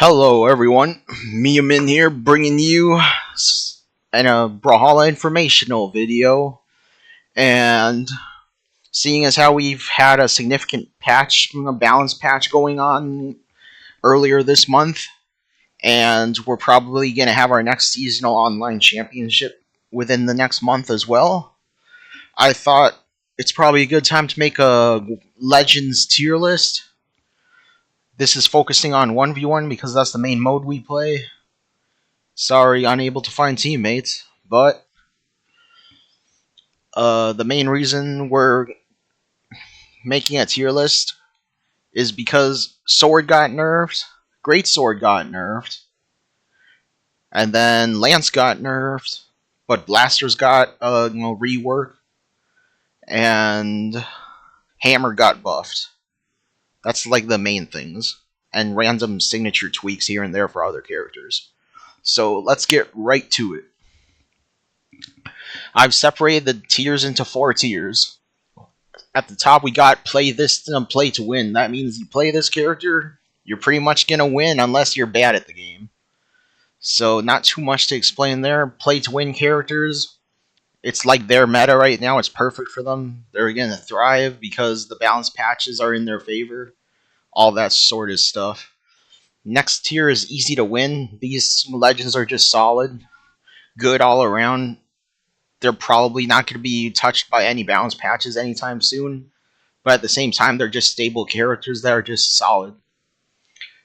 Hello everyone, Miamin here bringing you a Brawlhalla informational video, and seeing as how we've had a significant a balance patch going on earlier this month, and we're probably going to have our next seasonal online championship within the next month as well, I thought it's probably a good time to make a Legends tier list. This is focusing on 1v1 because that's the main mode we play. Sorry, unable to find teammates, but the main reason we're making a tier list is because Sword got nerfed, Great Sword got nerfed, and then Lance got nerfed, but Blasters got rework, and Hammer got buffed. That's like the main things, and random signature tweaks here and there for other characters. So let's get right to it. I've separated the tiers into 4 tiers. At the top, we got play this and play to win. That means you play this character, you're pretty much going to win unless you're bad at the game. So not too much to explain there. Play to win characters, it's like their meta right now. It's perfect for them. They're going to thrive because the balance patches are in their favor. All that sort of stuff. Next tier is easy to win. These legends are just solid. Good all around. They're probably not going to be touched by any balance patches anytime soon, but at the same time, they're just stable characters that are just solid.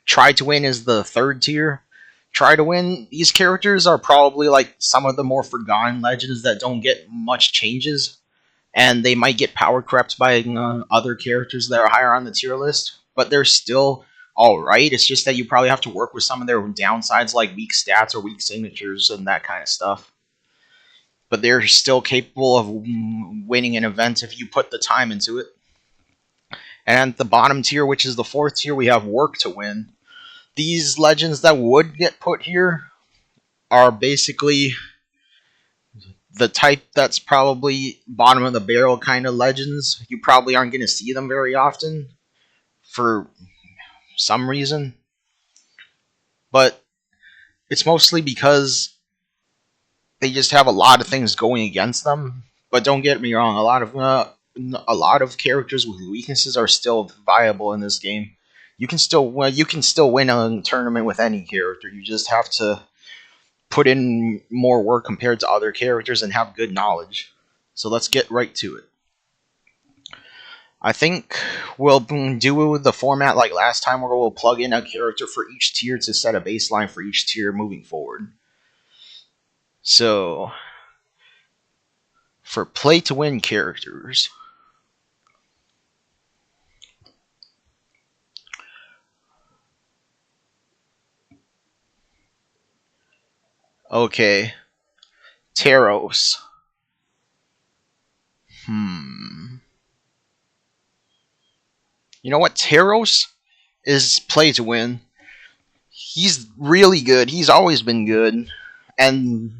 Try to win is the third tier. Try to win, these characters are probably like some of the more forgotten legends that don't get much changes, and they might get power crept by other characters that are higher on the tier list, but they're still alright. It's just that you probably have to work with some of their downsides like weak stats or weak signatures and that kind of stuff. But they're still capable of winning an event if you put the time into it. And at the bottom tier, which is the 4th tier, we have work to win. These legends that would get put here are basically the type that's probably bottom of the barrel kind of legends. You probably aren't going to see them very often for some reason. But it's mostly because they just have a lot of things going against them. But don't get me wrong, a lot of characters with weaknesses are still viable in this game. You can still win a tournament with any character. You just have to put in more work compared to other characters and have good knowledge. So let's get right to it. I think we'll do the format like last time, where we'll plug in a character for each tier to set a baseline for each tier moving forward. So, for play to win characters, okay, Taros. You know what? Taros is play to win. He's really good. He's always been good. And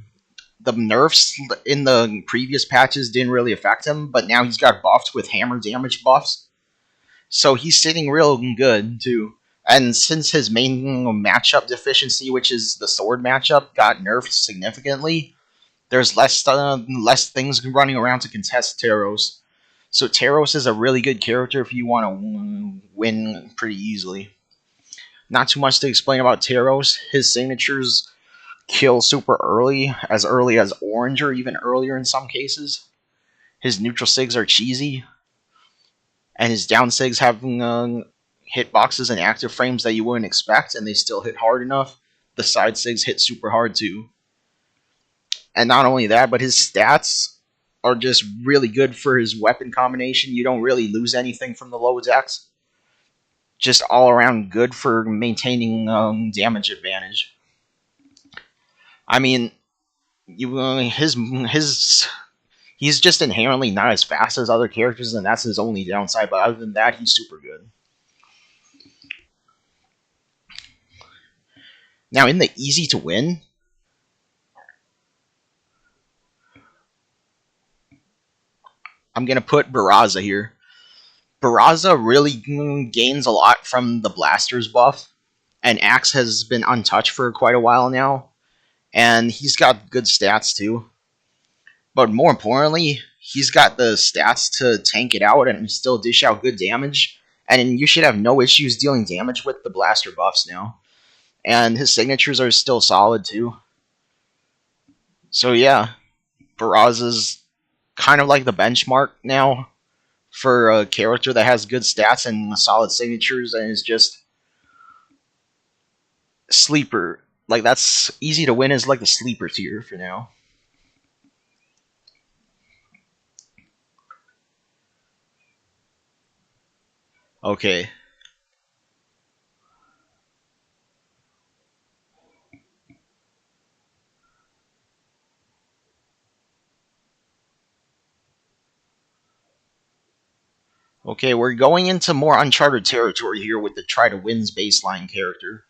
the nerfs in the previous patches didn't really affect him, but now he's got buffed with hammer damage buffs. So he's sitting real good, too. And since his main matchup deficiency, which is the sword matchup, got nerfed significantly, there's less things running around to contest Taros. So Taros is a really good character if you want to win pretty easily. Not too much to explain about Taros. His signatures kill super early as orange or even earlier in some cases. His neutral sigs are cheesy, and his down sigs have hitboxes and active frames that you wouldn't expect, and they still hit hard enough. The side sigs hit super hard too. And not only that, but his stats are just really good for his weapon combination. You don't really lose anything from the low decks. Just all around good for maintaining damage advantage. I mean, he's just inherently not as fast as other characters, and that's his only downside. But other than that, he's super good. Now, in the easy to win, I'm going to put Barraza here. Barraza really gains a lot from the Blasters buff. and Axe has been untouched for quite a while now, and he's got good stats too. But more importantly, he's got the stats to tank it out and still dish out good damage. And you should have no issues dealing damage with the blaster buffs now. And his signatures are still solid too. So yeah, Baraz is kind of like the benchmark now for a character that has good stats and solid signatures and is just sleeper. Like that's easy to win is like the sleeper tier for now. Okay. Okay, we're going into more uncharted territory here with the try to win's baseline character.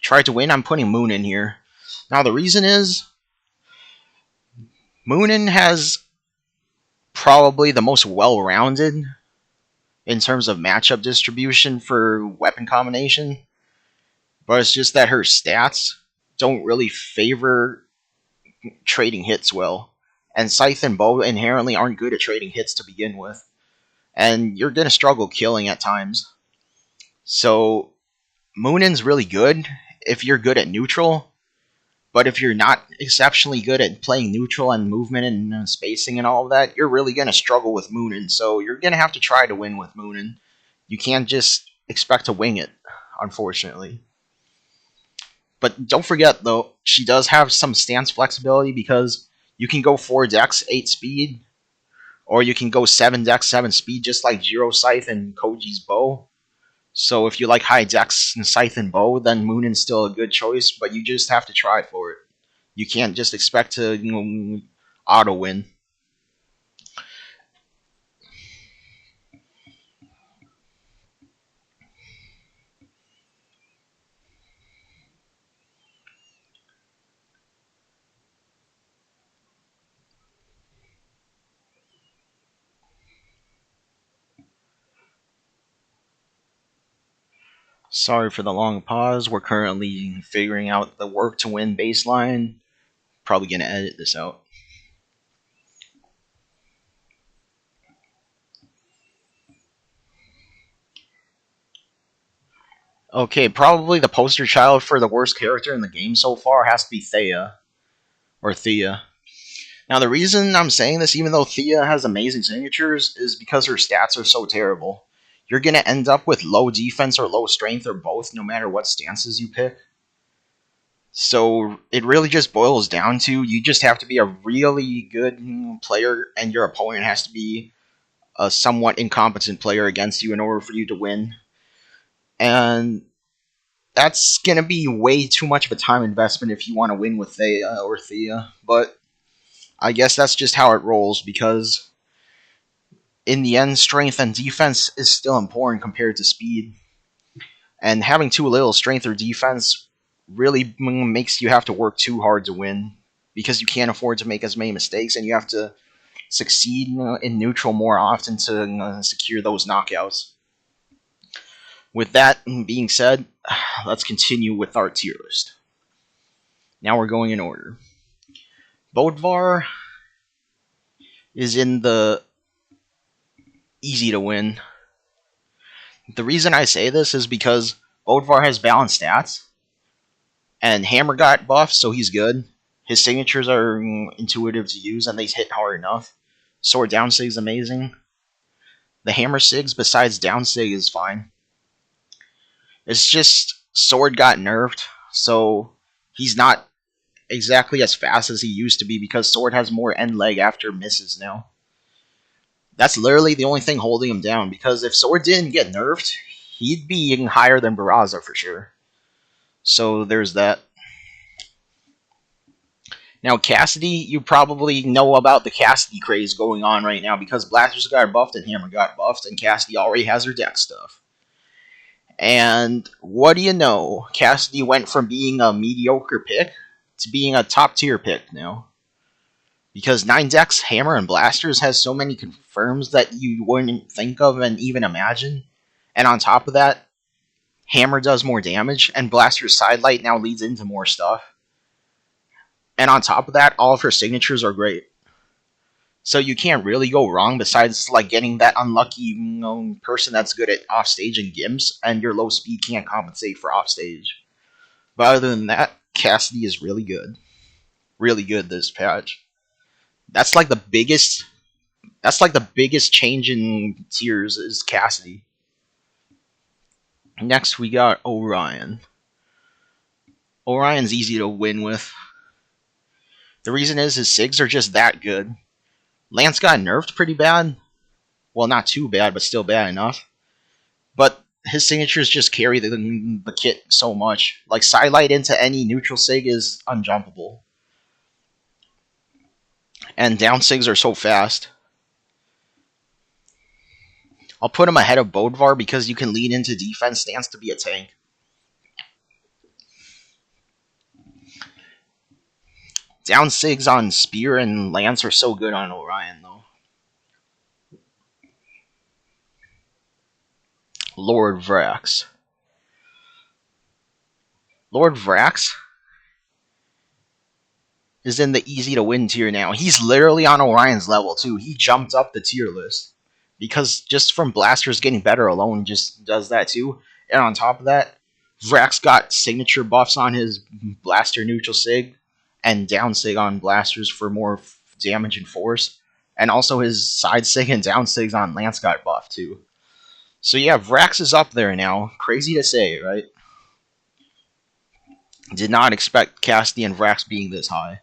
Try to win, I'm putting Moon in here. Now the reason is Moonin has probably the most well-rounded in terms of matchup distribution for weapon combination, but it's just that her stats don't really favor trading hits well. And Scythe and Bow inherently aren't good at trading hits to begin with. And you're going to struggle killing at times. So, Moonin's really good if you're good at neutral, but if you're not exceptionally good at playing neutral and movement and spacing and all of that, you're really going to struggle with Moonin. So, you're going to have to try to win with Moonin. You can't just expect to wing it, unfortunately. But don't forget, though, she does have some stance flexibility because you can go 4 dex, 8 speed, or you can go 7 dex, 7 speed, just like Jiro Scythe and Koji's Bow. So if you like high dex and Scythe and Bow, then Moonin's still a good choice, but you just have to try for it. You can't just expect to, auto win. Sorry for the long pause. We're currently figuring out the work to win baseline. Probably gonna edit this out. Okay, probably the poster child for the worst character in the game so far has to be Thea. Or Thea. Now, the reason I'm saying this, even though Thea has amazing signatures, is because her stats are so terrible. You're going to end up with low defense or low strength or both, no matter what stances you pick. So it really just boils down to you just have to be a really good player, and your opponent has to be a somewhat incompetent player against you in order for you to win. And that's going to be way too much of a time investment if you want to win with Thea or Thea. But I guess that's just how it rolls because in the end, strength and defense is still important compared to speed. And having too little strength or defense really makes you have to work too hard to win because you can't afford to make as many mistakes and you have to succeed in neutral more often to secure those knockouts. With that being said, let's continue with our tier list. Now we're going in order. Bodvar is in the easy to win. The reason I say this is because Bodvar has balanced stats, and Hammer got buffed, so he's good. His signatures are intuitive to use, and they hit hard enough. Sword down sig is amazing. The Hammer sigs, besides down sig, is fine. It's just Sword got nerfed, so he's not exactly as fast as he used to be because Sword has more end leg after misses now. That's literally the only thing holding him down, because if Sword didn't get nerfed, he'd be even higher than Barraza for sure. So there's that. Now Cassidy, you probably know about the Cassidy craze going on right now because Blasters got buffed and Hammer got buffed, and Cassidy already has her deck stuff. And what do you know? Cassidy went from being a mediocre pick to being a top tier pick now. Because 9 decks, Hammer, and Blasters has so many confirms that you wouldn't think of and even imagine. And on top of that, Hammer does more damage, and Blaster's Sidelight now leads into more stuff. And on top of that, all of her signatures are great. So you can't really go wrong besides like getting that unlucky person that's good at offstage and gimps, and your low speed can't compensate for offstage. But other than that, Cassidy is really good. Really good this patch. That's like the biggest change in tiers is Cassidy. Next we got Orion. Orion's easy to win with. The reason is his SIGs are just that good. Lance got nerfed pretty bad. Well, not too bad, but still bad enough. But his signatures just carry the kit so much. Like, Sidelight into any neutral SIG is unjumpable. And down SIGs are so fast. I'll put him ahead of Bodvar because you can lead into defense stance to be a tank. Down SIGs on Spear and Lance are so good on Orion, though. Lord Vrax. Lord Vrax is in the easy to win tier now. He's literally on Orion's level, too. He jumped up the tier list. Because just from Blasters getting better alone just does that, too. And on top of that, Vrax got signature buffs on his Blaster neutral SIG and down SIG on Blasters for more damage and force. And also his side SIG and down SIGs on Lance got buffed, too. So yeah, Vrax is up there now. Crazy to say, right? Did not expect Cassidy and Vrax being this high.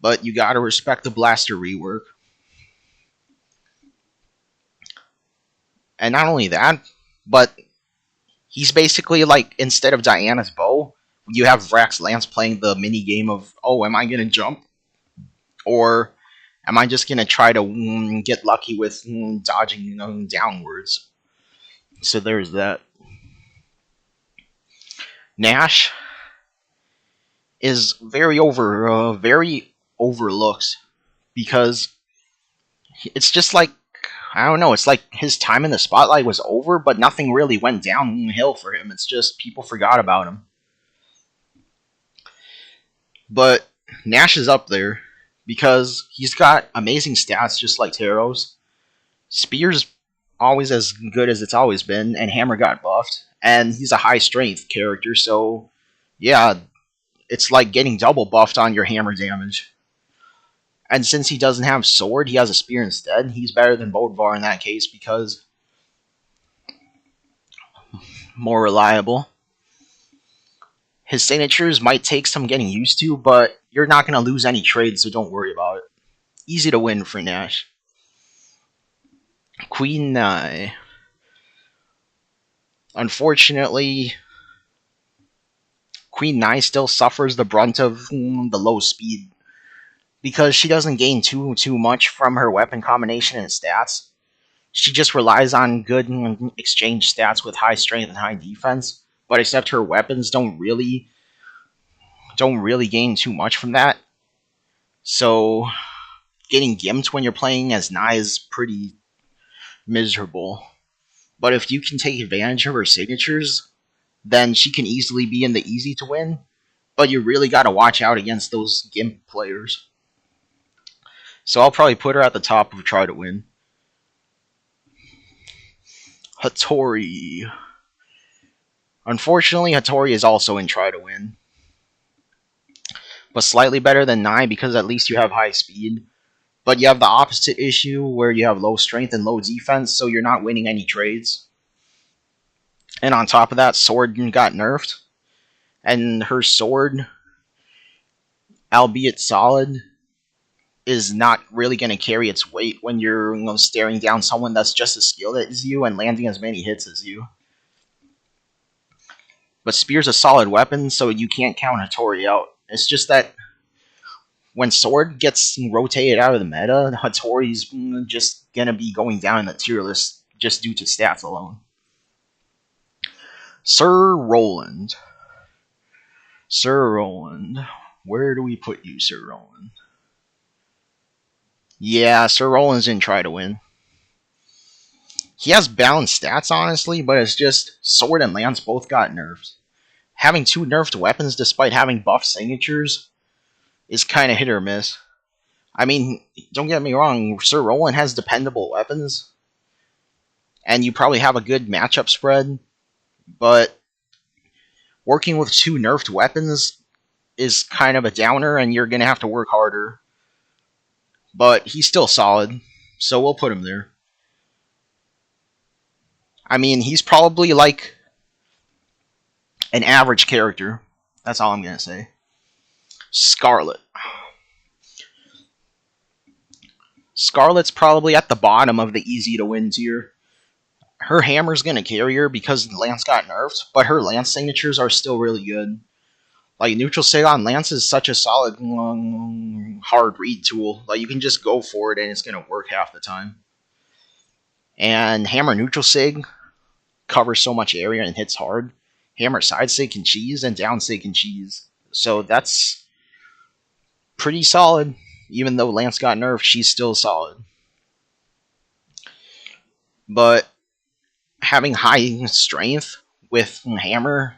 But you gotta respect the Blaster rework. And not only that, but he's basically like, instead of Diana's bow, you have Vrax Lance playing the mini game of, oh, am I gonna jump? Or am I just gonna try to get lucky with dodging downwards? So there's that. Nash is very overlooked because it's just like, I don't know, it's like his time in the spotlight was over, but nothing really went downhill for him. It's just people forgot about him. But Nash is up there because he's got amazing stats just like Taros. Spear's always as good as it's always been, and Hammer got buffed. And he's a high strength character, so yeah, it's like getting double buffed on your hammer damage. And since he doesn't have sword, he has a spear instead. He's better than Bodvar in that case because more reliable. His signatures might take some getting used to, but you're not going to lose any trades, so don't worry about it. Easy to win for Nash. Queen Nai. Unfortunately, Queen Nai still suffers the brunt of the low speed because she doesn't gain too much from her weapon combination and stats. She just relies on good exchange stats with high strength and high defense, but except her weapons don't really gain too much from that. So getting gimped when you're playing as Nai is pretty miserable. But if you can take advantage of her signatures, then she can easily be in the easy to win. But you really got to watch out against those gimp players. So I'll probably put her at the top of try to win. Hattori. Unfortunately, Hattori is also in try to win. But slightly better than Nai because at least you have high speed. But you have the opposite issue where you have low strength and low defense, so you're not winning any trades. And on top of that, sword got nerfed. And her sword, albeit solid, is not really going to carry its weight when you're staring down someone that's just as skilled as you and landing as many hits as you. But Spear's a solid weapon, so you can't count Hattori out. It's just that when Sword gets rotated out of the meta, Hattori's just going to be going down in the tier list just due to stats alone. Sir Roland. Sir Roland. Where do we put you, Sir Roland? Yeah, Sir Roland's in try to win. He has balanced stats, honestly, but it's just Sword and Lance both got nerfed. Having two nerfed weapons despite having buff signatures is kind of hit or miss. I mean, don't get me wrong, Sir Roland has dependable weapons, and you probably have a good matchup spread, but working with two nerfed weapons is kind of a downer, and you're going to have to work harder. But he's still solid, so we'll put him there. I mean, he's probably like an average character. That's all I'm going to say. Scarlet. Scarlet's probably at the bottom of the easy to win tier. Her hammer's going to carry her because Lance got nerfed, but her Lance signatures are still really good. Like, neutral sig on Lance is such a solid, hard read tool. Like, you can just go for it and it's going to work half the time. And hammer neutral sig covers so much area and hits hard. Hammer side sig can cheese, and down sig can cheese. So that's pretty solid. Even though Lance got nerfed, she's still solid. But having high strength with hammer,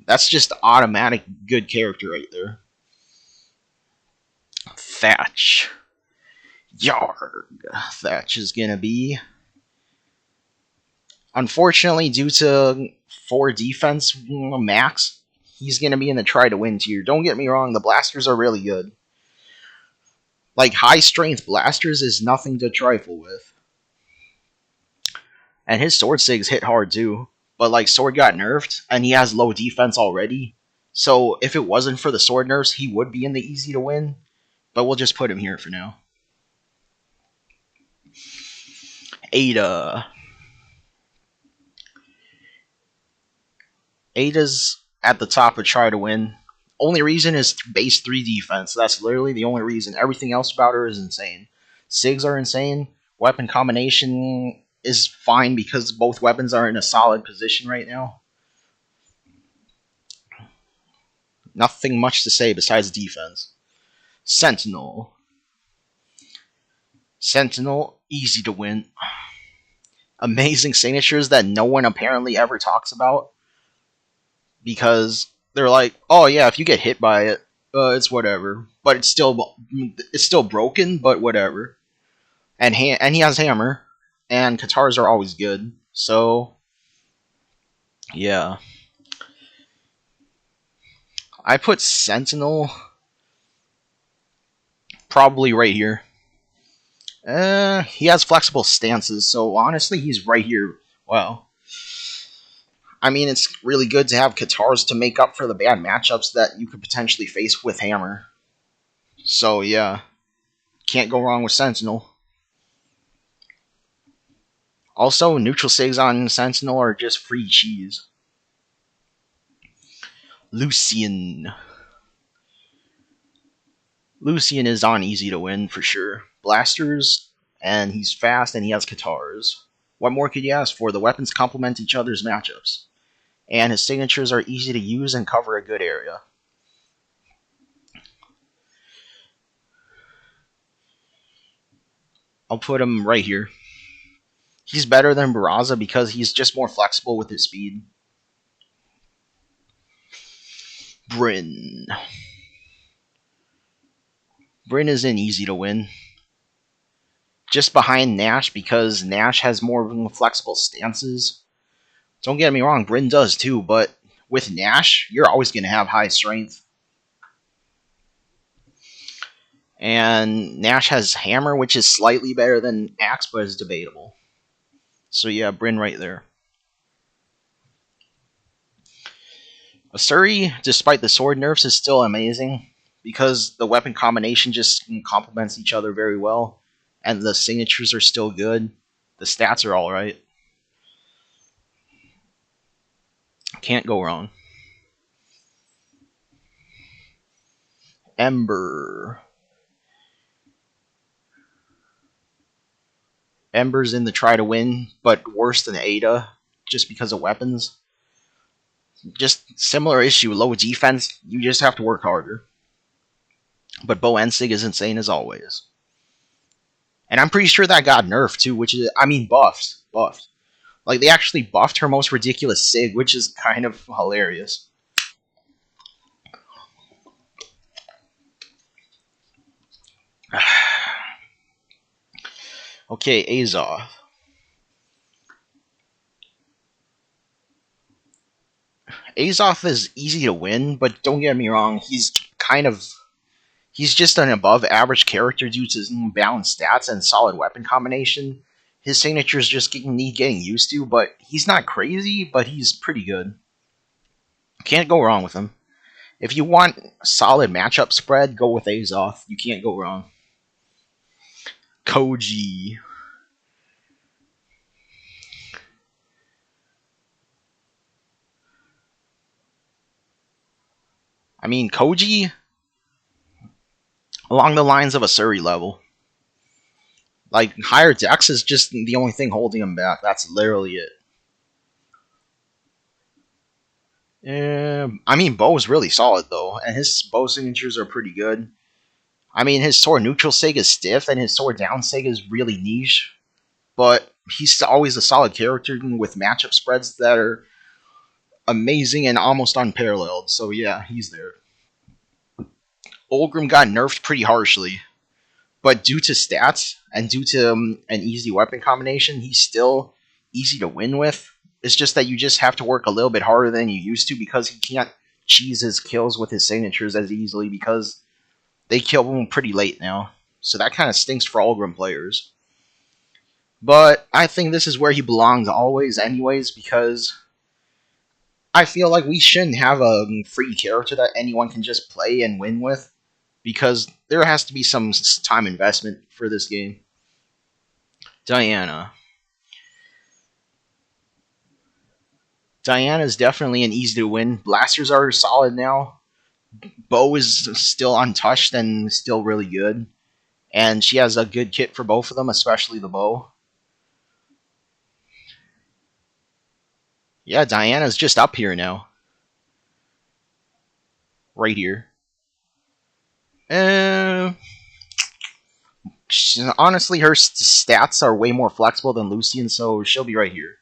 that's just automatic good character right there. Thatch. Yarg. Thatch is going to be... Unfortunately, due to 4 defense max, he's going to be in the try to win tier. Don't get me wrong, the blasters are really good. Like, high strength blasters is nothing to trifle with. And his sword sigs hit hard too. But like, sword got nerfed, and he has low defense already. So if it wasn't for the sword nerfs, he would be in the easy to win. But we'll just put him here for now. Ada. Ada's at the top of try to win. Only reason is base 3 defense. That's literally the only reason. Everything else about her is insane. Sigs are insane. Weapon combination is fine because both weapons are in a solid position right now. Nothing much to say besides defense. Sentinel. Sentinel, easy to win. Amazing signatures that no one apparently ever talks about. Because they're like, oh yeah, if you get hit by it, it's whatever. But it's still broken, but whatever. And he has hammer, and Katars are always good. So yeah, I put Sentinel probably right here. He has flexible stances, so honestly, he's right here. Wow. I mean, it's really good to have Katars to make up for the bad matchups that you could potentially face with Hammer. So, yeah. Can't go wrong with Sentinel. Also, neutral sigs on Sentinel are just free cheese. Lucian. Lucian is on easy to win for sure. Blasters, and he's fast, and he has Katars. What more could you ask for? The weapons complement each other's matchups. And his signatures are easy to use and cover a good area. I'll put him right here. He's better than Barraza because he's just more flexible with his speed. Bryn. Bryn is an easy to win. Just behind Nash because Nash has more flexible stances. Don't get me wrong, Bryn does too, but with Nash, you're always going to have high strength. And Nash has Hammer, which is slightly better than Axe, but is debatable. So yeah, Bryn right there. Asuri, despite the sword nerfs, is still amazing because the weapon combination just complements each other very well, and the signatures are still good. The stats are alright. Can't go wrong. Ember. Ember's in the try to win, but worse than Ada, just because of weapons. Just similar issue, low defense, you just have to work harder. But Bo Ensig is insane as always. And I'm pretty sure that got nerfed too, buffed. buffed. Like, they actually buffed her most ridiculous SIG, which is kind of hilarious. Okay, Azoth. Azoth is easy to win, but don't get me wrong, he's just an above average character due to his balanced stats and solid weapon combination. His signatures just need getting used to, but he's not crazy, but he's pretty good. Can't go wrong with him. If you want a solid matchup spread, go with Azoth. You can't go wrong. Koji. I mean, Koji, along the lines of a Suri level. Like, higher dex is just the only thing holding him back. That's literally it. I mean, Bo's really solid, though, and his bow signatures are pretty good. I mean, his sword neutral sig is stiff, and his sword down sig is really niche, but he's always a solid character with matchup spreads that are amazing and almost unparalleled, so yeah, he's there. Olgrim got nerfed pretty harshly, but due to stats and due to an easy weapon combination, he's still easy to win with. It's just that you just have to work a little bit harder than you used to because he can't cheese his kills with his signatures as easily because they kill him pretty late now. So that kind of stinks for Olgrim players. But I think this is where he belongs always anyways because I feel like we shouldn't have a free character that anyone can just play and win with because there has to be some time investment for this game. Diana. Diana is definitely an easy to win. Blasters are solid now. Bo is still untouched and still really good. And she has a good kit for both of them, especially the bow. Yeah, Diana's just up here now. Right here. Honestly, her stats are way more flexible than Lucian, so she'll be right here.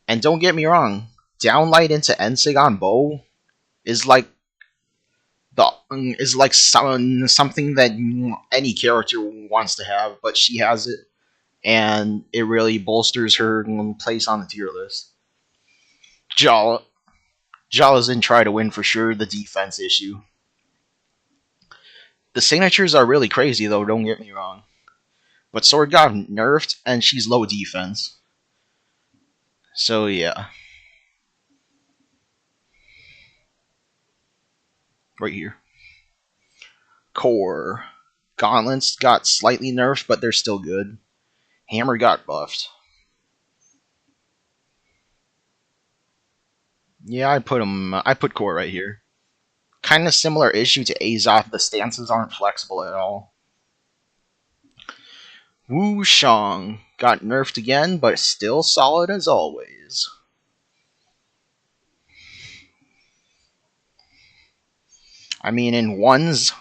And don't get me wrong, downlight into Ensig on bow is like something that any character wants to have, but she has it, and it really bolsters her place on the tier list. Jala's in try to win for sure. The defense issue. The signatures are really crazy though. Don't get me wrong, but Sword got nerfed, and she's low defense. So yeah, right here. Core. Gauntlets got slightly nerfed, but they're still good. Hammer got buffed. Yeah, I put Core right here. Kind of similar issue to Azoth. The stances aren't flexible at all. Wu Shang got nerfed again, but still solid as always. I mean, in ones,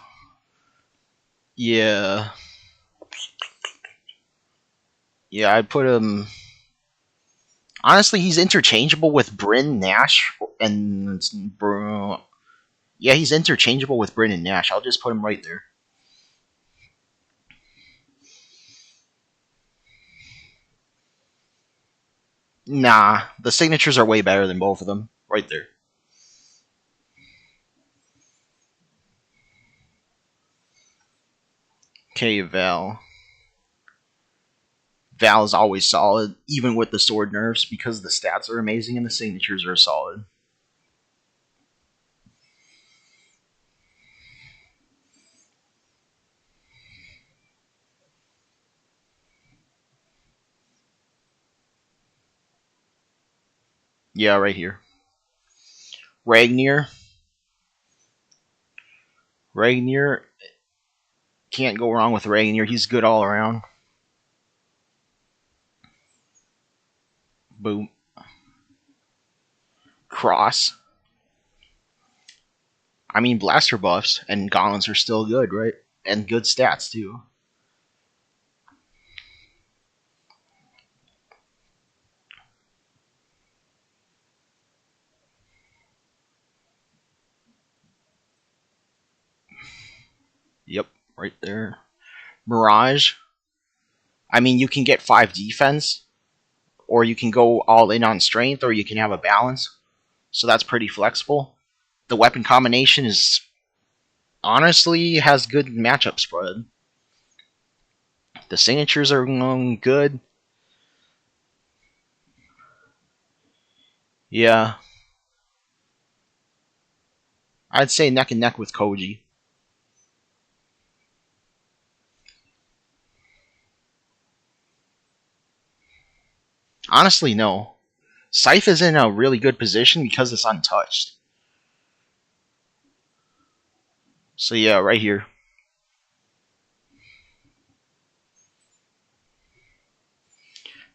yeah. Yeah, I put him. Honestly, he's interchangeable with Bryn, Nash, and. Yeah, he's interchangeable with Bryn and Nash. I'll just put him right there. Nah, the signatures are way better than both of them. Right there. Okay, Val. Val is always solid, even with the sword nerfs, because the stats are amazing and the signatures are solid. Yeah, right here. Ragnar. Ragnar. Can't go wrong with Ragnar. He's good all around. Boom. Cross. I mean, blaster buffs and gauntlets are still good, right? And good stats, too. Yep, right there. Mirage. I mean, you can get 5 defense, or you can go all in on strength, or you can have a balance. So that's pretty flexible. The weapon combination is honestly has good matchup spread. The signatures are good. Yeah, I'd say neck and neck with Koji. Honestly, no. Scythe is in a really good position because it's untouched. So yeah, right here.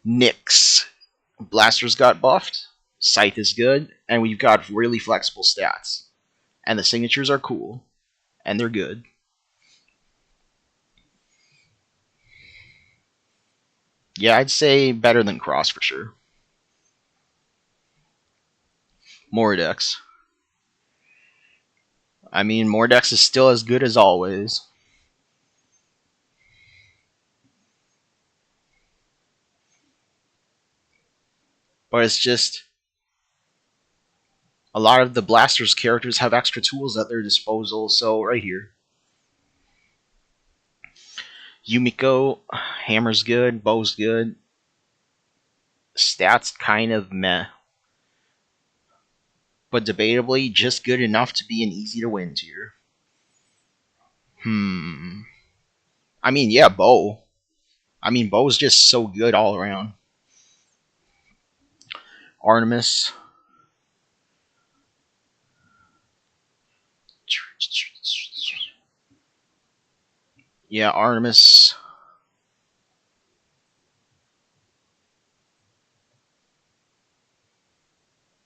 Nyx. Blasters got buffed. Scythe is good, and we've got really flexible stats. And the signatures are cool, and they're good. Yeah, I'd say better than Cross for sure. Mordex. I mean, Mordex is still as good as always. But it's just a lot of the Blasters characters have extra tools at their disposal, so right here. Yumiko, Hammer's good, Bow's good. Stats kind of meh. But debatably just good enough to be an easy to win tier. I mean, yeah, Bow. I mean, Bow's just so good all around. Artemis. Yeah, Artemis.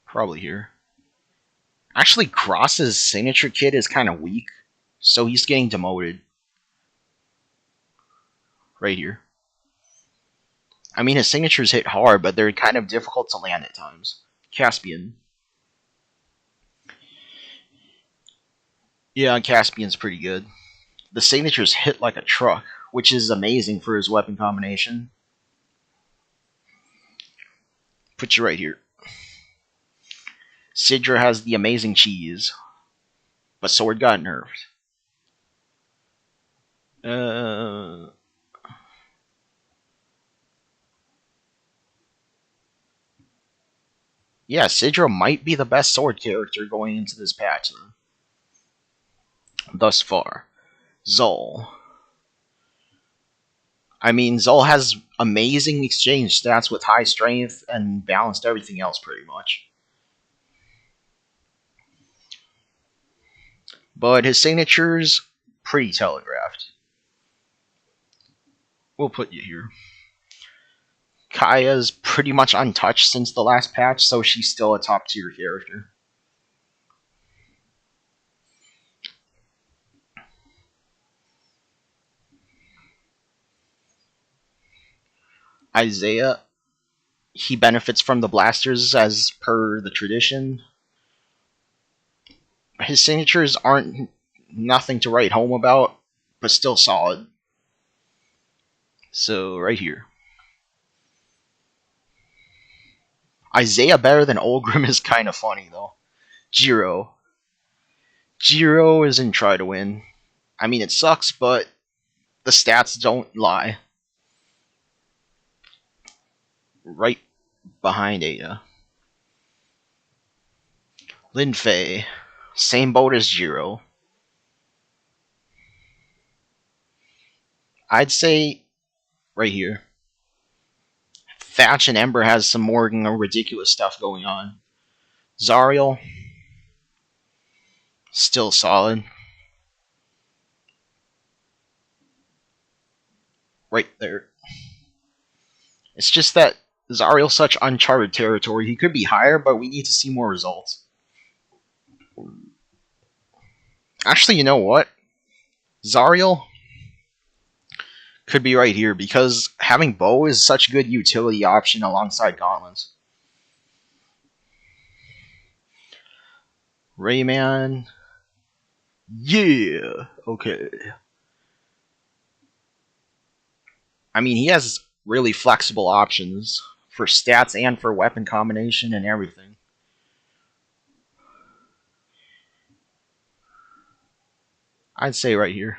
Probably here. Actually, Cross's signature kit is kind of weak, so he's getting demoted. Right here. I mean, his signatures hit hard, but they're kind of difficult to land at times. Caspian. Yeah, Caspian's pretty good. The signatures hit like a truck, which is amazing for his weapon combination. Put you right here. Sidra has the amazing cheese, but Sword got nerfed. Uh, yeah, Sidra might be the best Sword character going into this patch thus far. Zol. I mean, Zol has amazing exchange stats with high strength and balanced everything else pretty much. But his signature's pretty telegraphed. We'll put you here. Kaya's pretty much untouched since the last patch, so she's still a top tier character. Isaiah, he benefits from the blasters as per the tradition. His signatures aren't nothing to write home about, but still solid. So, right here. Isaiah better than Olgrim is kind of funny, though. Jiro. Jiro is in try to win. I mean, it sucks, but the stats don't lie. Right behind Ada. Lin Fei. Same boat as Jiro. I'd say right here. Thatch and Ember has some more ridiculous stuff going on. Zariel, still solid. Right there. It's just that Zariel's such uncharted territory. He could be higher, but we need to see more results. Actually, you know what? Zariel could be right here because having Bow is such a good utility option alongside Gauntlets. Rayman. Yeah. Okay. I mean, he has really flexible options for stats and for weapon combination and everything. I'd say right here.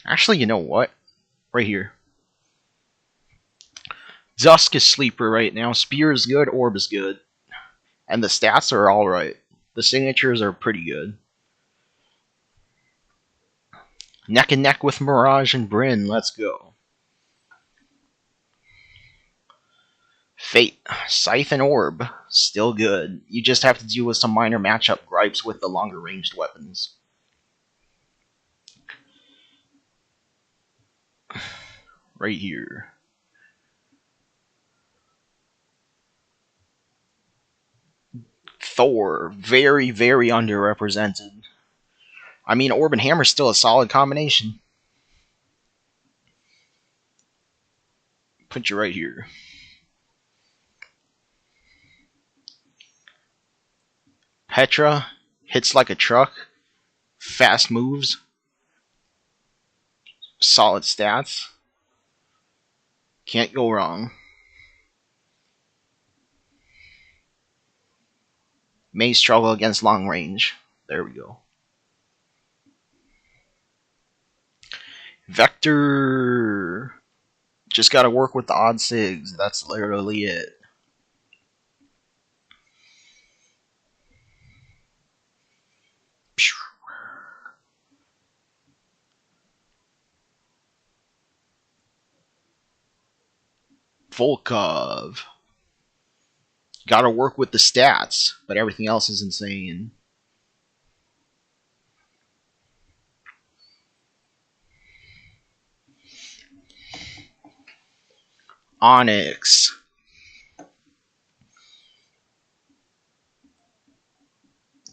Actually, you know what? Right here. Dusk is sleeper right now. Spear is good. Orb is good. And the stats are alright. The signatures are pretty good. Neck and neck with Mirage and Bryn. Let's go. Fate, Scythe, and Orb. Still good. You just have to deal with some minor matchup gripes with the longer ranged weapons. Right here. Thor. Very, very underrepresented. I mean, Orb and Hammer's still a solid combination. Put you right here. Petra hits like a truck. Fast moves. Solid stats. Can't go wrong. May struggle against long range. There we go. Vector. Just gotta work with the odd sigs. That's literally it. Volkov. Gotta work with the stats, but everything else is insane. Onyx.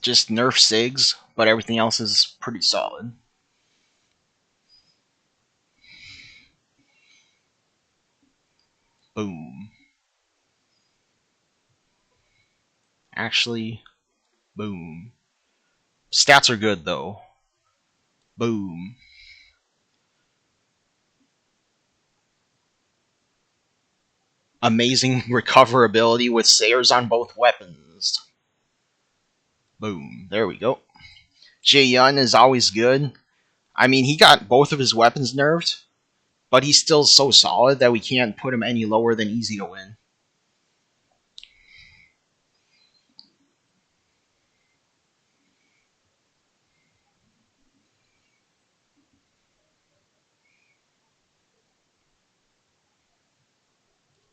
Just nerf SIGs, but everything else is pretty solid. Boom. Actually, boom. Stats are good, though. Boom. Amazing recoverability with Sayers on both weapons. Boom. There we go. Jae Yun is always good. I mean, he got both of his weapons nerfed, but he's still so solid that we can't put him any lower than easy to win.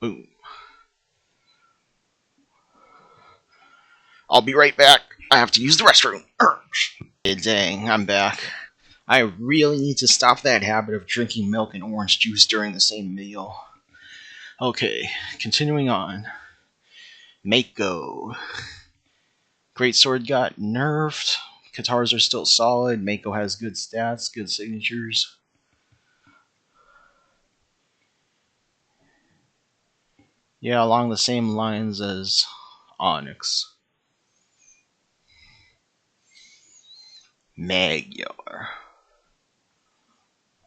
Boom. I'll be right back. I have to use the restroom. Hey, dang, I'm back. I really need to stop that habit of drinking milk and orange juice during the same meal. Okay, continuing on. Mako. Great Sword got nerfed. Katars are still solid. Mako has good stats, good signatures. Yeah, along the same lines as Onyx. Magyar.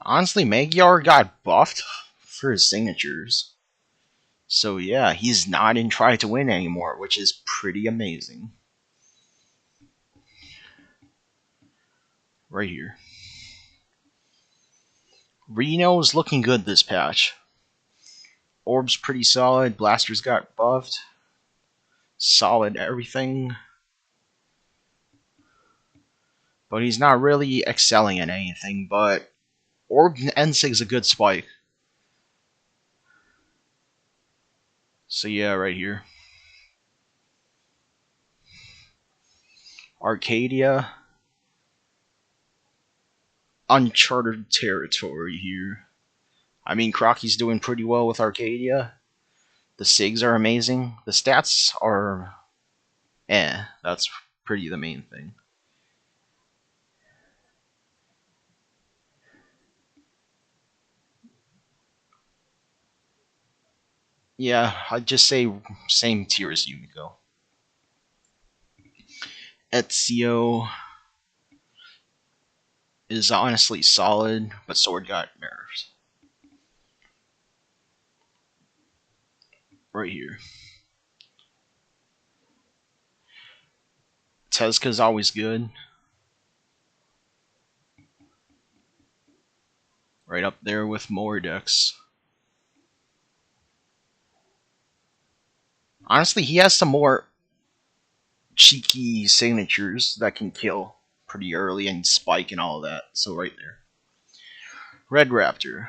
Honestly, Magyar got buffed for his signatures. So yeah, he's not in Try to Win anymore, which is pretty amazing. Right here. Reno's looking good this patch. Orb's pretty solid. Blaster's got buffed. Solid everything. But he's not really excelling at anything, but Orb N6's a good spike. So yeah, right here. Arcadia. Uncharted territory here. I mean, Crocky's doing pretty well with Arcadia. The SIGs are amazing. The stats are that's pretty the main thing. Yeah, I'd just say same tier as Yumiko. Ezio. is honestly solid, but Sword got nerfed. Right here. Tezuka's always good. Right up there with Mordex. Honestly, he has some more cheeky signatures that can kill pretty early and spike and all that. So right there. Red Raptor.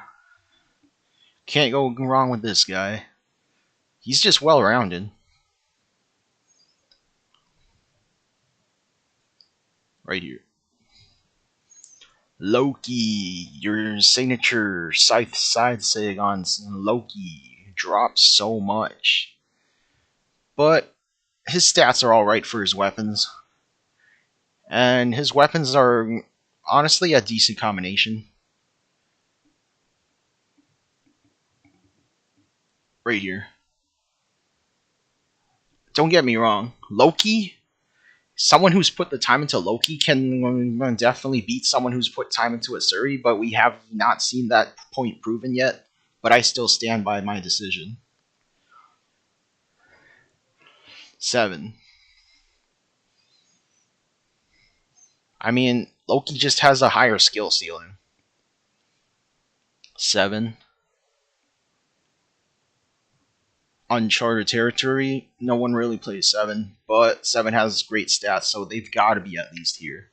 Can't go wrong with this guy. He's just well rounded. Right here. Loki. Your signature scythe side sig on Loki drops so much. But his stats are alright for his weapons. And his weapons are honestly a decent combination. Right here. Don't get me wrong. Loki, someone who's put the time into Loki can definitely beat someone who's put time into a Suri, but we have not seen that point proven yet. But I still stand by my decision. 7. I mean, Loki just has a higher skill ceiling. 7. Uncharted territory, no one really plays 7, but 7 has great stats, so they've got to be at least here.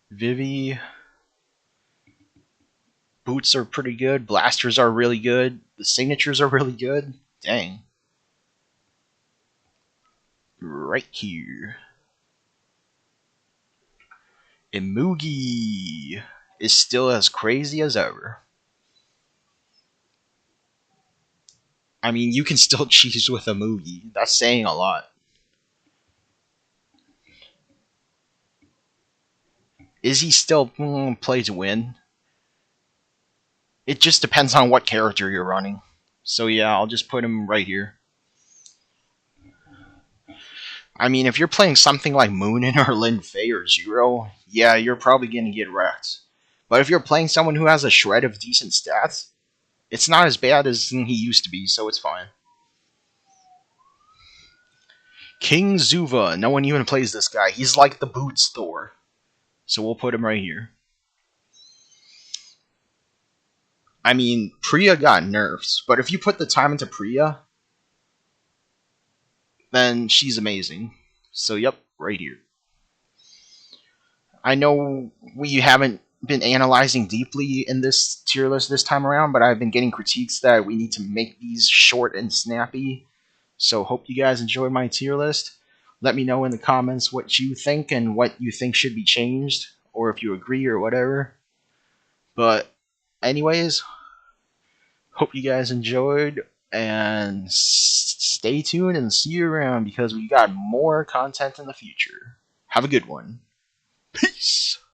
Vivi. Boots are pretty good. Blasters are really good. The signatures are really good. Dang. Right here. Imugi is still as crazy as ever. I mean, you can still cheese with Imugi. That's saying a lot. Is he still play to win? It just depends on what character you're running. So yeah, I'll just put him right here. I mean, if you're playing something like Moonin or Lin Fei or Zero, yeah, you're probably going to get wrecked. But if you're playing someone who has a shred of decent stats, it's not as bad as he used to be, so it's fine. King Zuva. No one even plays this guy. He's like the Boots Thor. So we'll put him right here. I mean, Priya got nerfs, but if you put the time into Priya, then she's amazing. So yep, right here. I know we haven't been analyzing deeply in this tier list this time around, but I've been getting critiques that we need to make these short and snappy. So hope you guys enjoyed my tier list. Let me know in the comments what you think and what you think should be changed, or if you agree or whatever. But anyways, hope you guys enjoyed, and stay tuned and see you around because we got more content in the future. Have a good one. Peace.